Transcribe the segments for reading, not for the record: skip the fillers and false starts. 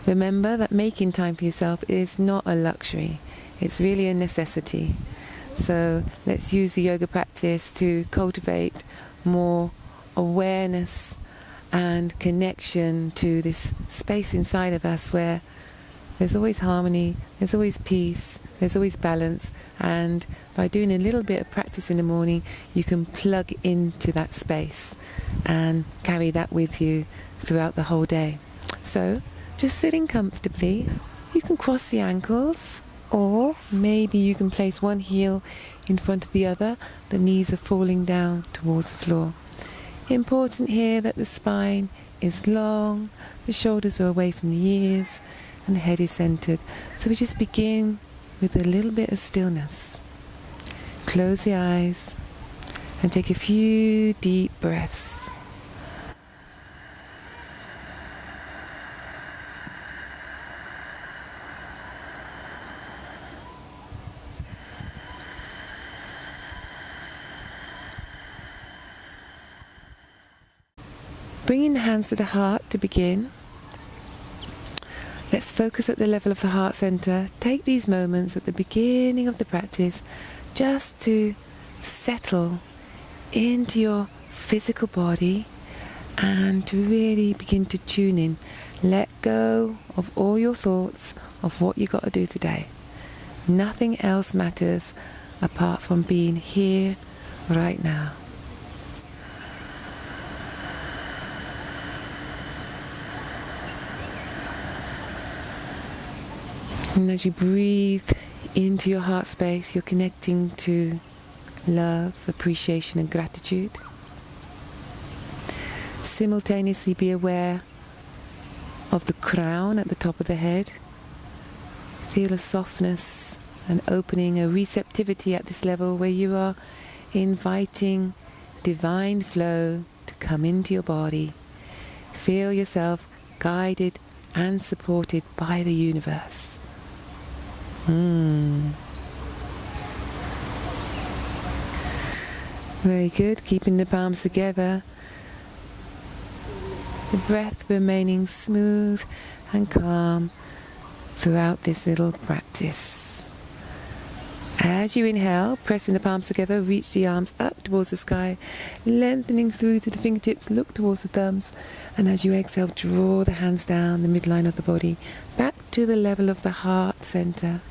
Remember that making time for yourself is not a luxury, it's really a necessity. So let's use the yoga practice to cultivate more awareness and connection to this space inside of us where there's always harmony, there's always peace, there's always balance, and by doing a little bit of practice in the morning, you can plug into that space and carry that with you throughout the whole day. So, just sitting comfortably, you can cross the ankles, or maybe you can place one heel in front of the other. The knees are falling down towards the floor. Important here that the spine is long, the shoulders are away from the ears, and the head is centered. So we just begin with a little bit of stillness. Close the eyes and take a few deep breaths. Bringing the hands to the heart to begin. Let's focus at the level of the heart center. Take these moments at the beginning of the practice just to settle into your physical body and to really begin to tune in. Let go of all your thoughts of what you got to do today. Nothing else matters apart from being here right now. And as you breathe into your heart space, you're connecting to love, appreciation and gratitude. Simultaneously be aware of the crown at the top of the head. Feel a softness, an opening, a receptivity at this level where you are inviting divine flow to come into your body. Feel yourself guided and supported by the universe. Very good. Keeping the palms together. The breath remaining smooth and calm throughout this little practice. As you inhale, pressing the palms together, reach the arms up towards the sky, lengthening through to the fingertips, look towards the thumbs, and as you exhale, draw the hands down the midline of the body, back to the level of the heart center.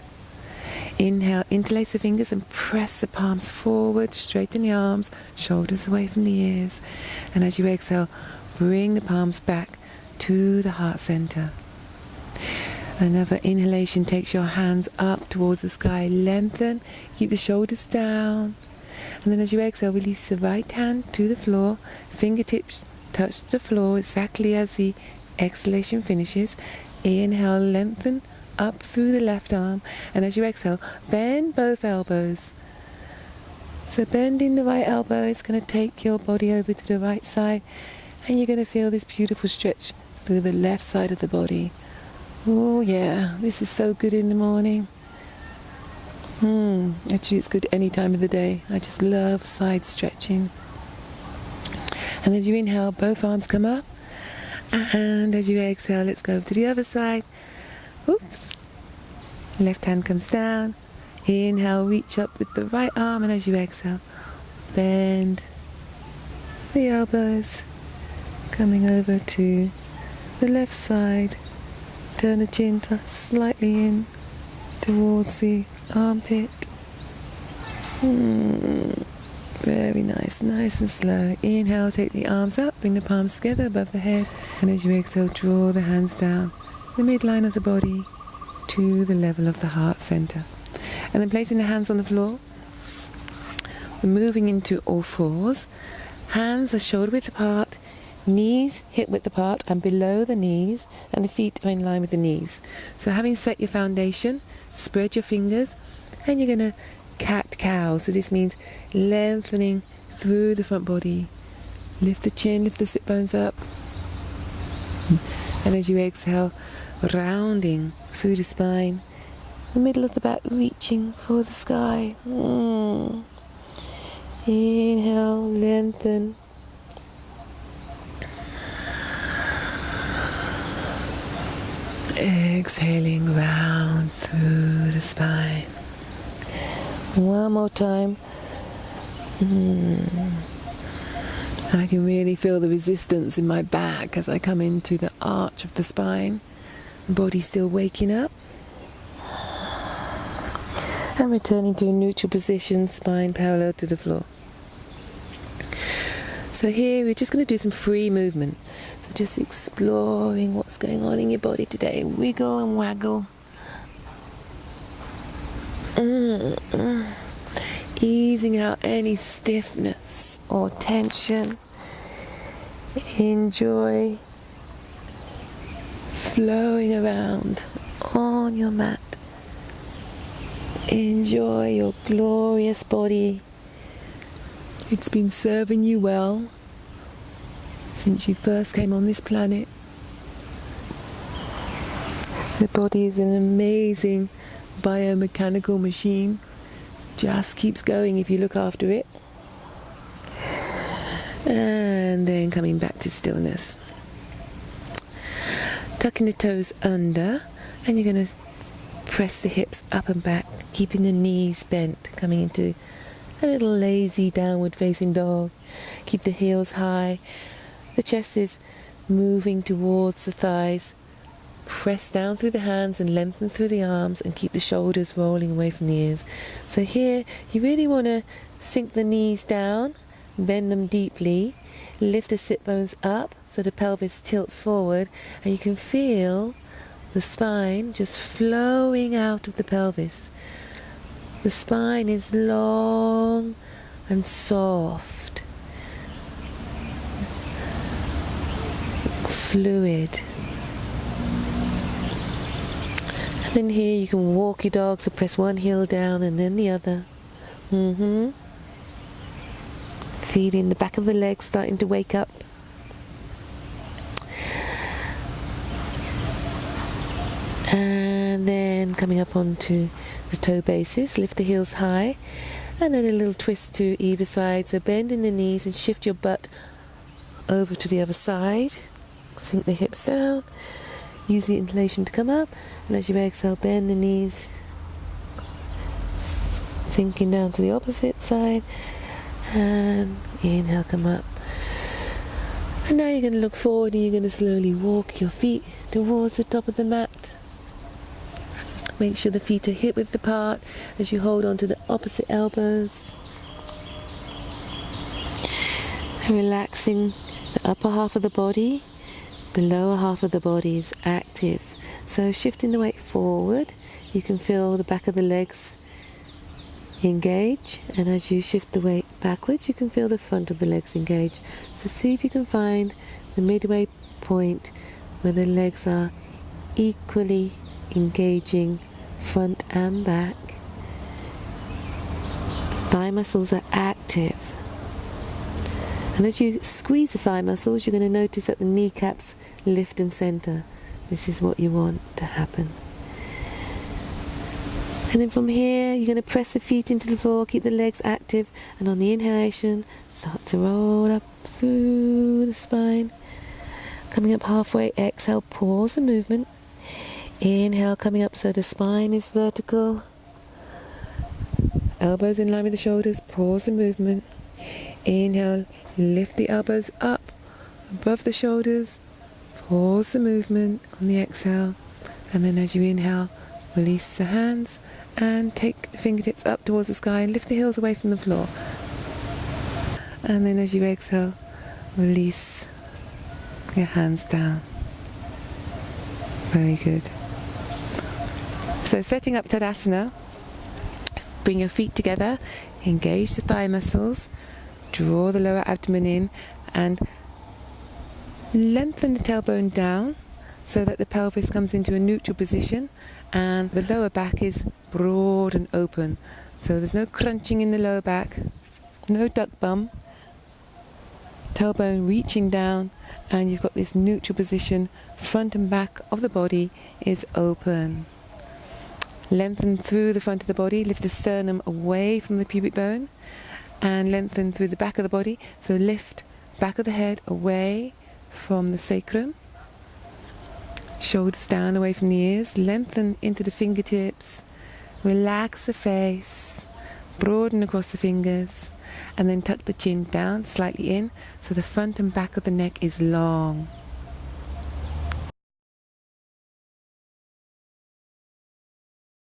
Inhale, interlace the fingers and press the palms forward, straighten the arms, shoulders away from the ears. And as you exhale, bring the palms back to the heart center. Another inhalation takes your hands up towards the sky, lengthen, keep the shoulders down. And then as you exhale, release the right hand to the floor, fingertips touch the floor exactly as the exhalation finishes. Inhale, lengthen up through the left arm, and as you exhale, bend both elbows. So bending the right elbow is going to take your body over to the right side, and you're going to feel this beautiful stretch through the left side of the body. Oh yeah, this is so good in the morning. Actually it's good any time of the day. I just love side stretching. And as you inhale, both arms come up, and as you exhale, let's go over to the other side. Oops. Left hand comes down. Inhale, reach up with the right arm, and as you exhale, bend the elbows, coming over to the left side. Turn the chin slightly in towards the armpit. Very nice, nice and slow. Inhale, take the arms up, bring the palms together above the head, and as you exhale, draw the hands down the midline of the body to the level of the heart center. And then placing the hands on the floor, we're moving into all fours. Hands are shoulder width apart, knees hip width apart and below the knees, and the feet are in line with the knees. So having set your foundation, spread your fingers, and you're going to cat-cow. So this means lengthening through the front body. Lift the chin, lift the sit bones up. And as you exhale, rounding through the spine, the middle of the back reaching for the sky. Inhale, lengthen. Exhaling round through the spine. One more time. I can really feel the resistance in my back as I come into the arch of the spine. The body's still waking up. And returning to a neutral position, spine parallel to the floor. So here we're just going to do some free movement. So just exploring what's going on in your body today. Wiggle and waggle. Easing out any stiffness or tension. Enjoy flowing around on your mat. Enjoy your glorious body. It's been serving you well since you first came on this planet. The body is an amazing biomechanical machine. Just keeps going if you look after it. And then coming back to stillness. Tucking the toes under, and you're going to press the hips up and back, keeping the knees bent, coming into a little lazy downward facing dog. Keep the heels high. The chest is moving towards the thighs. Press down through the hands and lengthen through the arms, and keep the shoulders rolling away from the ears. So here you really want to sink the knees down, bend them deeply, lift the sit bones up so the pelvis tilts forward, and you can feel the spine just flowing out of the pelvis. The spine is long and soft, fluid. And then here you can walk your dog, so press one heel down and then the other. Feeling the back of the legs starting to wake up. And then coming up onto the toe bases, lift the heels high, and then a little twist to either side. So bend in the knees and shift your butt over to the other side. Sink the hips down. Use the inhalation to come up, and as you exhale, bend the knees, sinking down to the opposite side, and inhale, come up. And now you're going to look forward, and you're going to slowly walk your feet towards the top of the mat. Make sure the feet are hip width apart as you hold on to the opposite elbows. Relaxing the upper half of the body. The lower half of the body is active. So shifting the weight forward, you can feel the back of the legs engage, and as you shift the weight backwards, you can feel the front of the legs engage. So see if you can find the midway point where the legs are equally engaging front and back. The thigh muscles are active. And as you squeeze the thigh muscles, you're going to notice that the kneecaps lift and center. This is what you want to happen. And then from here, you're going to press the feet into the floor, keep the legs active, and on the inhalation, start to roll up through the spine. Coming up halfway, exhale, pause the movement. Inhale, coming up so the spine is vertical. Elbows in line with the shoulders, pause the movement. Inhale, lift the elbows up above the shoulders, pause the movement on the exhale, and then as you inhale, release the hands and take the fingertips up towards the sky and lift the heels away from the floor. And then as you exhale, release your hands down. Very good. So setting up Tadasana, bring your feet together, engage the thigh muscles, draw the lower abdomen in, and lengthen the tailbone down so that the pelvis comes into a neutral position and the lower back is broad and open. So there's no crunching in the lower back, no duck bum, tailbone reaching down, and you've got this neutral position. Front and back of the body is open. Lengthen through the front of the body, lift the sternum away from the pubic bone, and lengthen through the back of the body. So lift back of the head away from the sacrum. Shoulders down away from the ears, lengthen into the fingertips, relax the face, broaden across the fingers, and then tuck the chin down slightly in so the front and back of the neck is long.